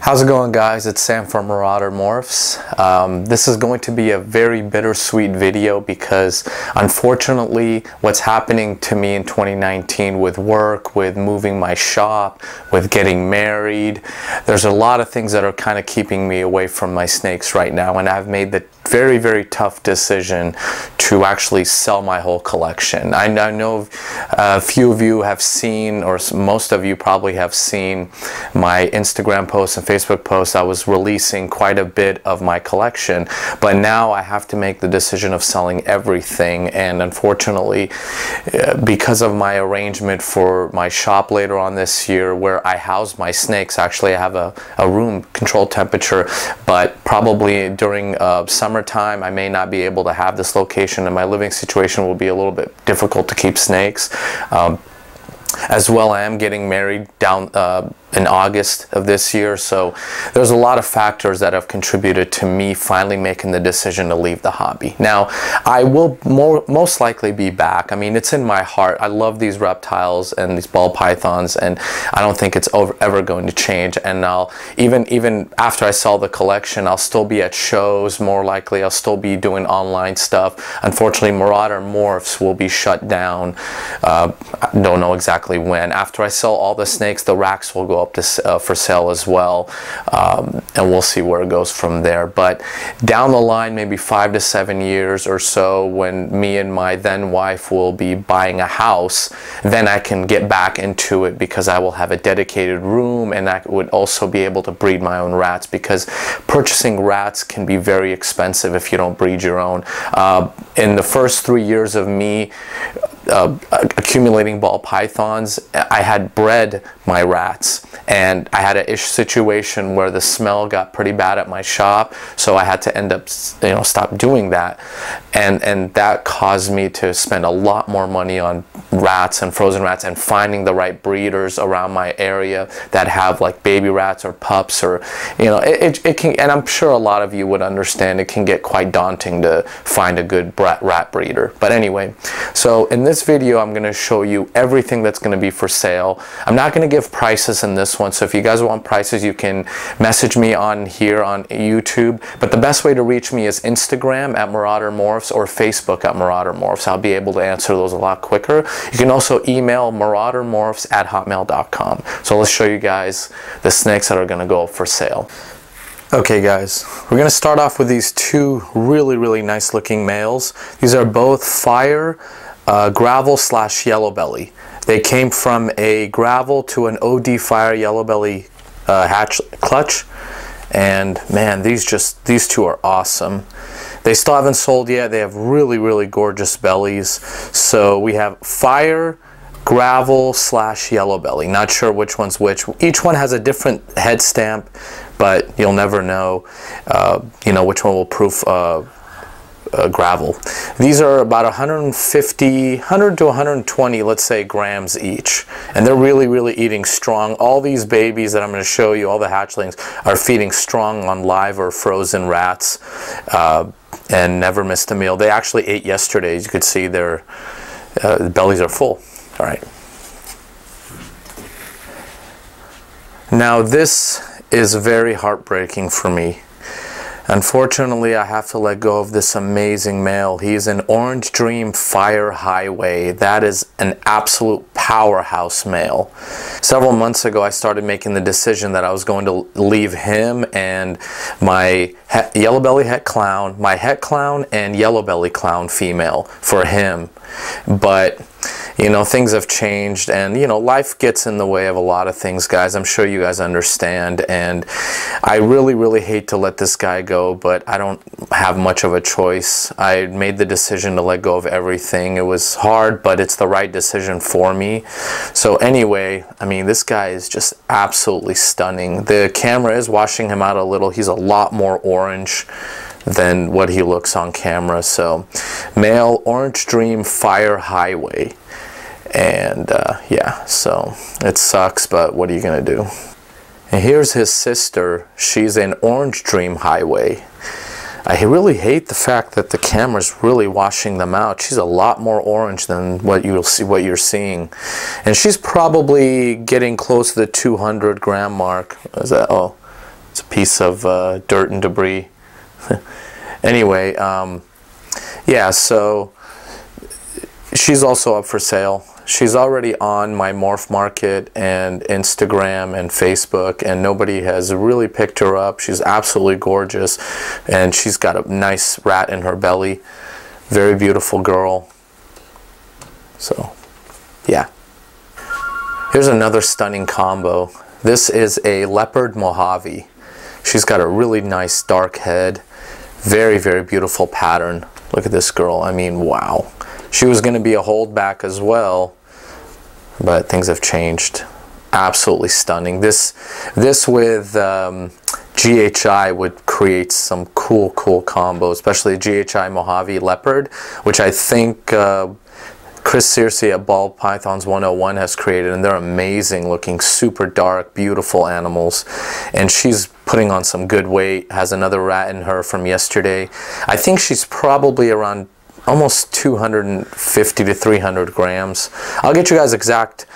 How's it going, guys? It's Sam from Marauder Morphs. This is going to be a very bittersweet video because unfortunately what's happening to me in 2019 with work, with moving my shop, with getting married, there's a lot of things that are kind of keeping me away from my snakes right now, and I've made the very tough decision to actually sell my whole collection. I know a few of you have seen, or most of you probably have seen, my Instagram posts and Facebook posts. I was releasing quite a bit of my collection, but now I have to make the decision of selling everything. And unfortunately, because of my arrangement for my shop later on this year where I house my snakes, actually I have a room controlled temperature, but probably during summertime I may not be able to have this location, and my living situation will be a little bit difficult to keep snakes. As well, I am getting married down in August of this year, so there's a lot of factors that have contributed to me finally making the decision to leave the hobby. Now, I will most likely be back. I mean, it's in my heart. I love these reptiles and these ball pythons, and I don't think it's ever going to change. And I'll even after I sell the collection, I'll still be at shows. More likely, I'll still be doing online stuff. Unfortunately, Marauder Morphs will be shut down. I don't know exactly when. After I sell all the snakes, the racks will go up to, for sale as well, and we'll see where it goes from there. But down the line, maybe 5 to 7 years or so, when me and my then wife will be buying a house, then I can get back into it because I will have a dedicated room, and I would also be able to breed my own rats, because purchasing rats can be very expensive if you don't breed your own. In the first 3 years of me accumulating ball pythons, I had bred my rats, and I had a situation where the smell got pretty bad at my shop, so I had to end up, stop doing that, and that caused me to spend a lot more money on rats and frozen rats and finding the right breeders around my area that have like baby rats or pups, or it can, and I'm sure a lot of you would understand, it can get quite daunting to find a good rat breeder. But anyway, so in this video I'm going to show you everything that's going to be for sale. I'm not going to give prices in this one, so if you guys want prices, you can message me on here on YouTube, but the best way to reach me is Instagram at Marauder Morphs or Facebook at Marauder Morphs. I'll be able to answer those a lot quicker. You can also email maraudermorphs@hotmail.com. So let's show you guys the snakes that are going to go for sale. Okay guys, we're going to start off with these two really nice looking males. These are both fire gravel / yellow belly. They came from a gravel to an OD fire yellow belly hatch clutch, and man, these two are awesome. They still haven't sold yet. They have really gorgeous bellies. So we have fire, gravel / yellow belly. Not sure which one's which. Each one has a different head stamp, but you'll never know which one will proof gravel. These are about 100 to 120, let's say, grams each, and they're really eating strong. All these babies that I'm going to show you, all the hatchlings, are feeding strong on live or frozen rats, and never missed a meal. They actually ate yesterday. As you could see, their bellies are full. All right. Now this is very heartbreaking for me. Unfortunately, I have to let go of this amazing male. He's an Orange Dream Fire Highway. That is an absolute powerhouse male. Several months ago, I started making the decision that I was going to leave him and my yellow belly het clown, my het clown and yellow belly clown female for him. But things have changed, and life gets in the way of a lot of things, guys. I'm sure you guys understand, and I really hate to let this guy go, but I don't have much of a choice. I made the decision to let go of everything. It was hard, but it's the right decision for me. So anyway, I mean, this guy is just absolutely stunning. The camera is washing him out a little. He's a lot more orange than what he looks on camera. So male Orange Dream Fire Highway. And yeah, so it sucks, but what are you gonna do? And here's his sister. She's an Orange Dream Highway. I really hate the fact that the camera's really washing them out. She's a lot more orange than what you're seeing, and she's probably getting close to the 200 gram mark. Is that? Oh, It's a piece of dirt and debris. Anyway, yeah, so she's also up for sale. She's already on my Morphmarket and Instagram and Facebook, and nobody has really picked her up. She's absolutely gorgeous, and she's got a nice rat in her belly. Very beautiful girl. So, yeah. Here's another stunning combo. This is a leopard Mojave. She's got a really nice dark head. Very, very beautiful pattern. Look at this girl. I mean, wow. She was going to be a holdback as well, but things have changed. Absolutely stunning. This with GHI would create some cool combos, especially GHI Mojave Leopard, which I think Chris Searcy at Ball Pythons 101 has created, and they're amazing looking, super dark, beautiful animals. And she's putting on some good weight, has another rat in her from yesterday. I think she's probably around almost 250 to 300 grams. I'll get you guys exact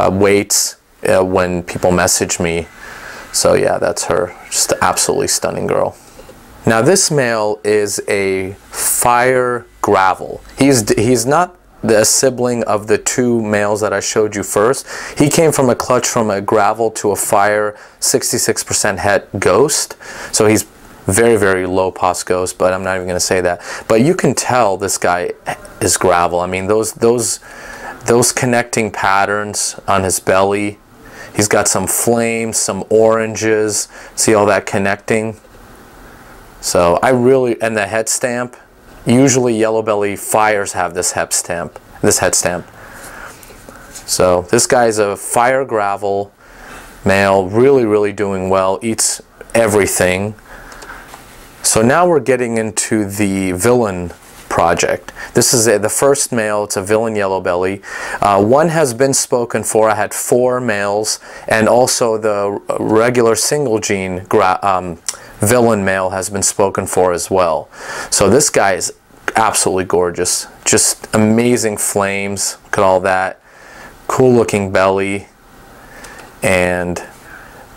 weights when people message me. So yeah, that's her. Just an absolutely stunning girl. Now this male is a fire gravel. He's not the sibling of the two males that I showed you first. He came from a clutch from a gravel to a fire 66% het ghost. So he's very, very low pos ghost, but I'm not even going to say that. But you can tell this guy is gravel. I mean, those connecting patterns on his belly. He's got some flames, some oranges. See all that connecting? So I really, and the head stamp. Usually yellow belly fires have this head stamp. So this guy's a fire gravel male, really doing well. Eats everything. So now we're getting into the villain project. This is the first male. It's a villain yellow belly. One has been spoken for. I had 4 males, and also the regular single gene villain male has been spoken for as well. So this guy is absolutely gorgeous. Just amazing flames. Look at all that. Cool looking belly. And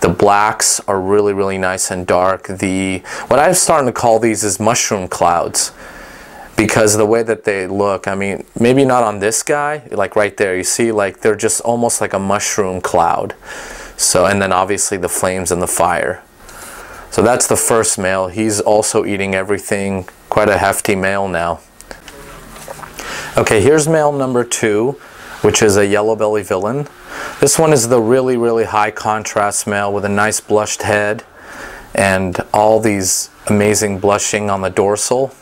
the blacks are really nice and dark. What I'm starting to call these is mushroom clouds, because the way that they look, I mean, maybe not on this guy, like right there, you see, like they're just almost like a mushroom cloud. So, and then obviously the flames and the fire. So that's the first male. He's also eating everything. Quite a hefty male now. Okay, here's male number 2, which is a yellow belly villain. This one is the really high contrast male with a nice blushed head and all these amazing blushing on the dorsal.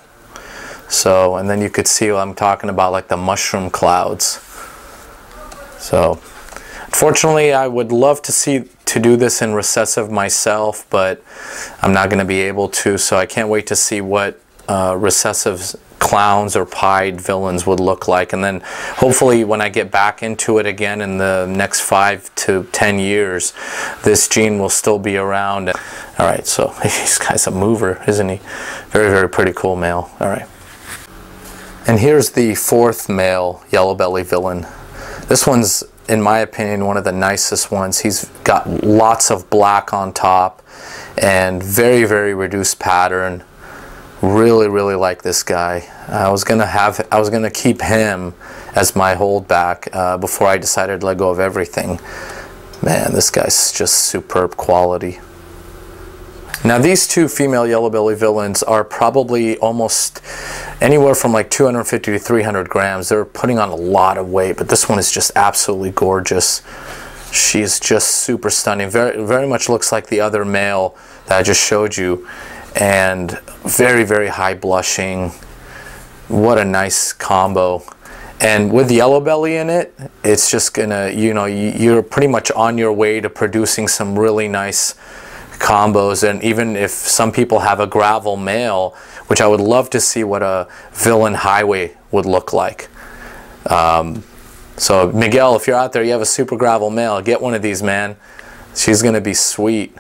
So, and then you could see what I'm talking about, like the mushroom clouds. So, unfortunately, I would love to do this in recessive myself, but I'm not going to be able to, so I can't wait to see what recessive clowns or pied villains would look like. And then hopefully when I get back into it again in the next 5 to 10 years, this gene will still be around. All right, so this guy's a mover, isn't he? Very pretty cool male. All right. And here's the 4th male yellow belly villain. This one's, in my opinion, one of the nicest ones. He's got lots of black on top and very reduced pattern. Really like this guy. I was gonna keep him as my holdback before I decided to let go of everything. Man, this guy's just superb quality. Now these 2 female yellow belly villains are probably almost anywhere from like 250 to 300 grams. They're putting on a lot of weight, but this one is just absolutely gorgeous. She's just super stunning. Very much looks like the other male that I just showed you, and very high blushing. What a nice combo. And with yellow belly in it, it's just gonna, you know, you're pretty much on your way to producing some really nice combos. And even if some people have a gravel male, which I would love to see what a villain highway would look like. So Miguel, if you're out there, you have a super gravel male, get one of these, man. She's gonna be sweet.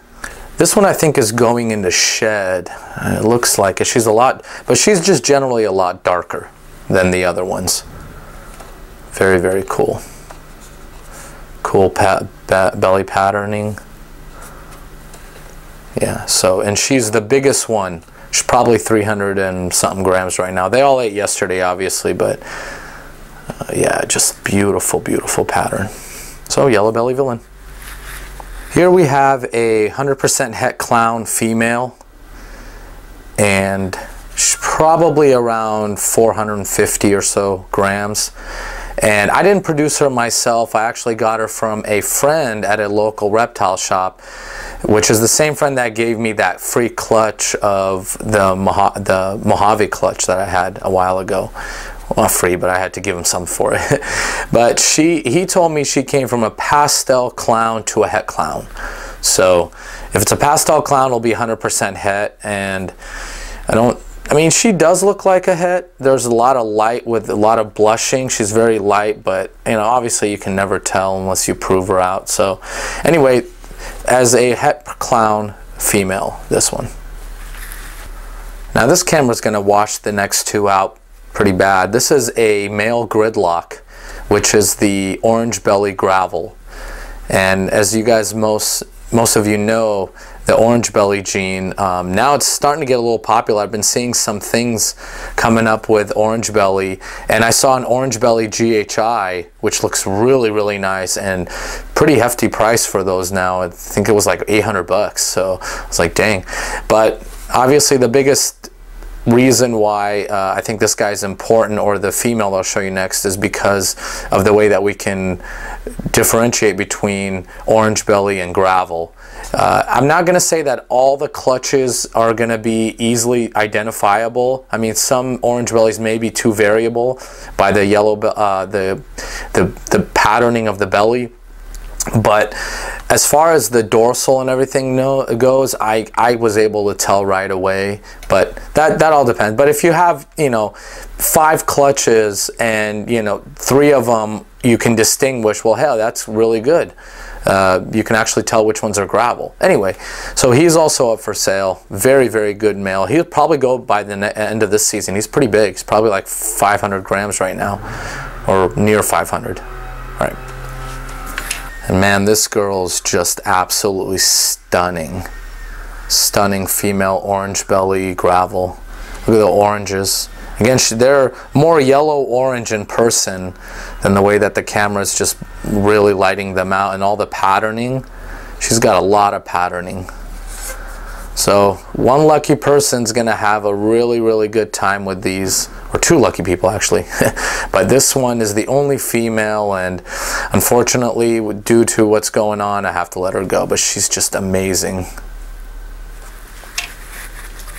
This one I think is going into shed. It looks like it. She's a lot, but she's just generally a lot darker than the other ones. Very cool. Cool belly patterning. Yeah, so, and she's the biggest one. She's probably 300 and something grams right now. They all ate yesterday, obviously, but yeah, just beautiful, beautiful pattern. So, yellow belly villain. Here we have a 100% het clown female, and she's probably around 450 or so grams. And I didn't produce her myself. I actually got her from a friend at a local reptile shop, which is the same friend that gave me that free clutch of the Mojave clutch that I had a while ago. Well, not free, but I had to give him some for it. But he told me she came from a pastel clown to a het clown. So if it's a pastel clown, it'll be 100% het. And I mean, she does look like a het. There's a lot of light with a lot of blushing. She's very light, but you know, obviously you can never tell unless you prove her out. So anyway, as a het clown female, this one. Now this camera's gonna wash the next two out pretty bad. This is a male gridlock, which is the orange belly gravel. And as you guys, most of you know, the orange belly gene, now it's starting to get a little popular. I've been seeing some things coming up with orange belly, and I saw an orange belly GHI, which looks really, really nice, and pretty hefty price for those now. I think it was like 800 bucks, so I was like, dang. But obviously the biggest reason why I think this guy's important, or the female I'll show you next, is because of the way that we can differentiate between orange belly and gravel. I'm not going to say that all the clutches are going to be easily identifiable. I mean, some orange bellies may be too variable by the yellow, the patterning of the belly. But as far as the dorsal and everything goes, I was able to tell right away. But that all depends. But if you have, you know, 5 clutches and, you know, 3 of them you can distinguish, well, hell, that's really good. You can actually tell which ones are gravel. Anyway, so he's also up for sale. Very, very good male. He'll probably go by the end of this season. He's pretty big. He's probably like 500 grams right now, or near 500. All right. And man, this girl's just absolutely stunning. Stunning female orange belly gravel. Look at the oranges. Again, they're more yellow-orange in person than the way that the camera is just really lighting them out, and all the patterning. She's got a lot of patterning. So one lucky person's gonna have a really, really good time with these, or 2 lucky people actually. But this one is the only female, and unfortunately, due to what's going on, I have to let her go, but she's just amazing.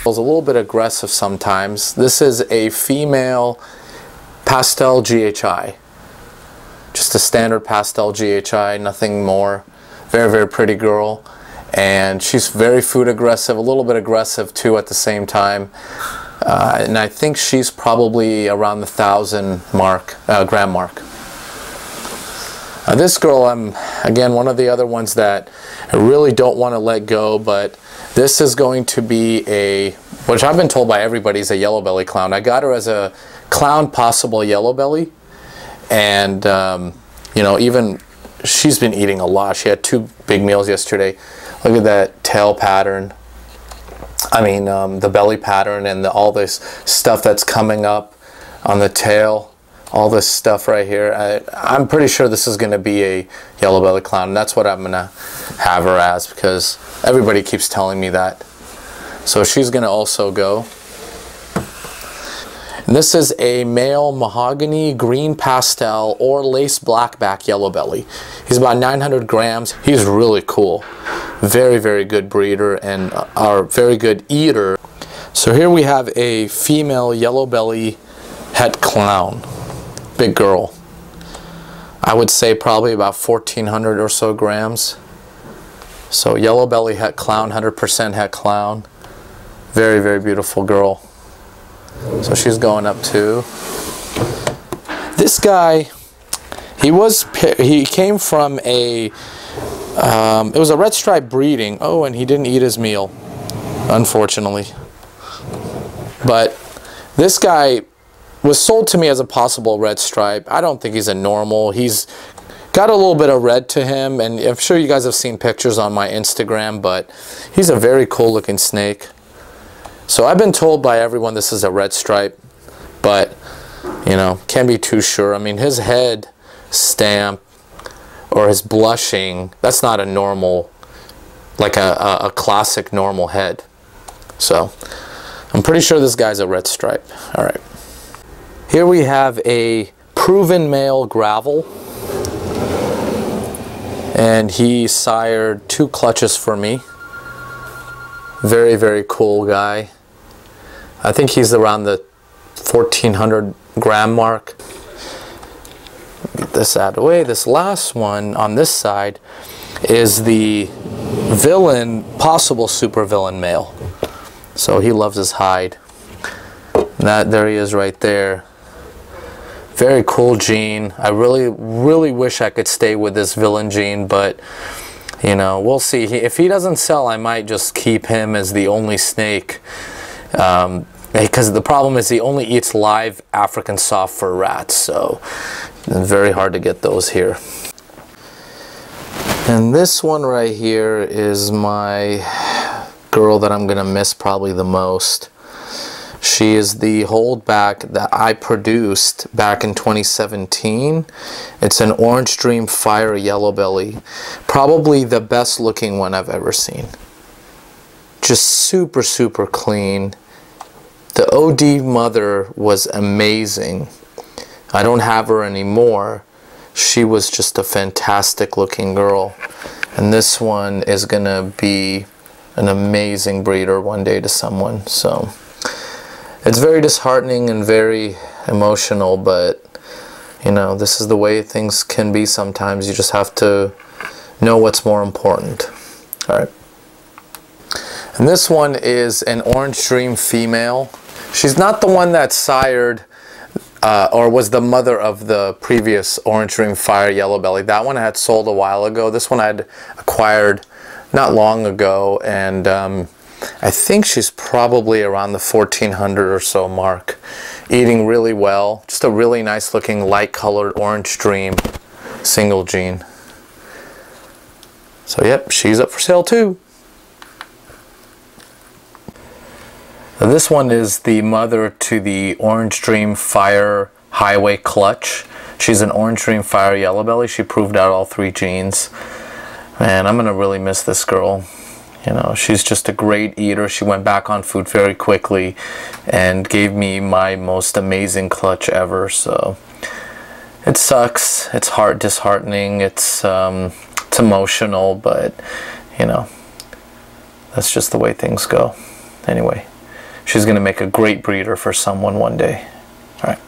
A little bit aggressive sometimes. This is a female pastel GHI. Just a standard pastel GHI, nothing more. Very, very pretty girl. And she's very food aggressive, a little bit aggressive too at the same time. And I think she's probably around the 1,000 gram mark. This girl, I'm again one of the other ones that I really don't want to let go, but this is going to be a, which I've been told by everybody, is a yellow belly clown. I got her as a clown possible yellow belly, and you know, even she's been eating a lot. She had 2 big meals yesterday. Look at that tail pattern. I mean, the belly pattern, and all this stuff that's coming up on the tail. All this stuff right here. I'm pretty sure this is going to be a yellow belly clown, and that's what I'm going to have her as, because everybody keeps telling me that. So she's going to also go. And this is a male mahogany green pastel or lace blackback yellow belly. He's about 900 grams. He's really cool. Very, very good breeder, and are very good eater. So here we have a female yellow belly het clown. Big girl. I would say probably about 1,400 or so grams. So yellow belly het clown, 100% het clown. Very, very beautiful girl. So she's going up too. This guy, he came from a, it was a red stripe breeding. Oh, and he didn't eat his meal, unfortunately. But this guy was sold to me as a possible red stripe. I don't think he's a normal. He's got a little bit of red to him, and I'm sure you guys have seen pictures on my Instagram, but he's a very cool looking snake. So I've been told by everyone this is a red stripe, but you know, can't be too sure. I mean, his head stamp or his blushing, that's not a normal, like a classic normal head. So I'm pretty sure this guy's a red stripe. All right. Here we have a proven male gravel, and he sired 2 clutches for me. Very, very cool guy. I think he's around the 1400 gram mark. Get this out of the way. This last one on this side is the villain, possible super villain male. So he loves his hide. And there he is right there. Very cool gene. I really wish I could stay with this villain gene, but you know, we'll see. If he doesn't sell, I might just keep him as the only snake. Because the problem is he only eats live African soft fur rats, so it's very hard to get those here. And this one right here is my girl that I'm gonna miss probably the most. She is the holdback that I produced back in 2017. It's an Orange Dream Fire Yellow Belly. Probably the best looking one I've ever seen. Just super, super clean. The OD mother was amazing. I don't have her anymore. She was just a fantastic looking girl. And this one is gonna be an amazing breeder one day to someone. So it's very disheartening and very emotional, but you know, this is the way things can be sometimes. You just have to know what's more important. All right. And this one is an Orange Dream female. She's not the one that sired or was the mother of the previous Orange Dream Fire Yellow Belly. That one I had sold a while ago. This one I had acquired not long ago, and I think she's probably around the 1400 or so mark. Eating really well. Just a really nice looking light colored Orange Dream single gene. So yep, she's up for sale too. Now, this one is the mother to the Orange Dream Fire Highway Clutch. She's an Orange Dream Fire Yellow Belly. She proved out all 3 genes. Man, I'm gonna really miss this girl. You know, she's just a great eater. She went back on food very quickly and gave me my most amazing clutch ever. So it sucks. It's disheartening. It's emotional, but you know, that's just the way things go. Anyway, she's gonna make a great breeder for someone one day. All right.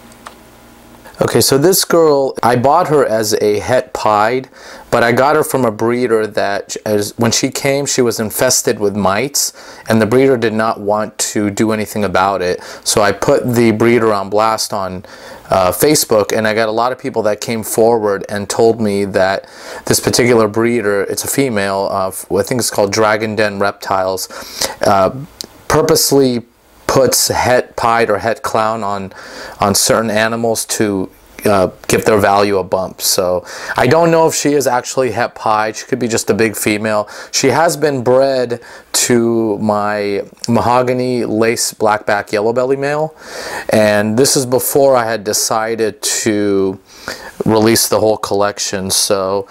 Okay, so this girl, I bought her as a het pied, but I got her from a breeder that, when she came, she was infested with mites, and the breeder did not want to do anything about it. So I put the breeder on blast on Facebook, and I got a lot of people that came forward and told me that this particular breeder, it's a female, I think it's called Dragon Den Reptiles, purposely puts het pied or het clown on certain animals to give their value a bump. So I don't know if she is actually het pied. She could be just a big female. She has been bred to my mahogany lace blackback yellow belly male, and this is before I had decided to release the whole collection. So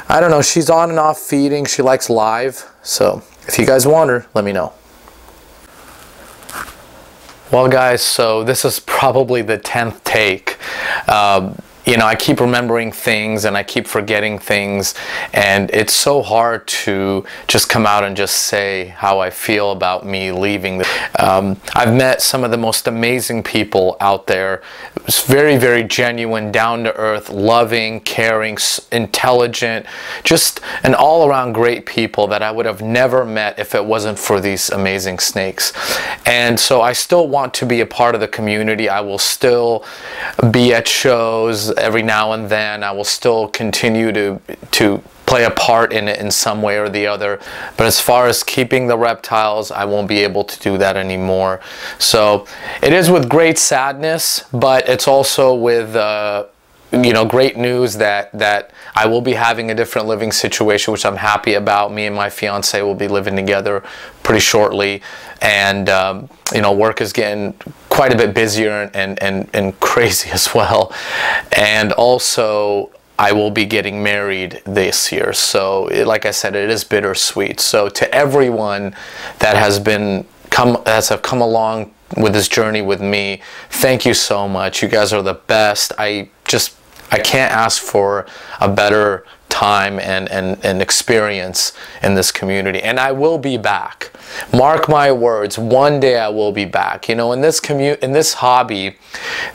I don't know, she's on and off feeding. She likes live, so if you guys want her, let me know. Well guys, so this is probably the 10th take. You know, I keep remembering things and I keep forgetting things, and it's so hard to just come out and just say how I feel about me leaving. I've met some of the most amazing people out there. It's very, very genuine, down-to-earth, loving, caring, intelligent, just an all-around great people that I would have never met if it wasn't for these amazing snakes. And so I still want to be a part of the community. I will still be at shows every now and then. I will still continue to play a part in it in some way or the other, but as far as keeping the reptiles, I won't be able to do that anymore. So it is with great sadness, but it's also with great news that I will be having a different living situation, which I'm happy about. Me and my fiance will be living together pretty shortly, and work is getting quite a bit busier and crazy as well. And also, I will be getting married this year. So, like I said, it is bittersweet. So, to everyone that has come along with this journey with me, thank you so much. You guys are the best. I can't ask for a better time and experience in this community. And I will be back. Mark my words, one day I will be back. In this hobby,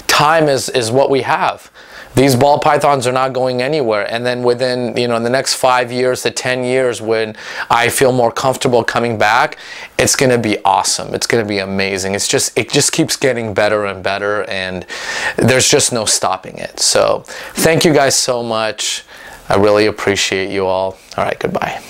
time is what we have. These ball pythons are not going anywhere. And then within, the next 5 years to 10 years, when I feel more comfortable coming back, it's going to be awesome. It's going to be amazing. It just keeps getting better and better, and there's just no stopping it. So thank you guys so much. I really appreciate you all. All right, goodbye.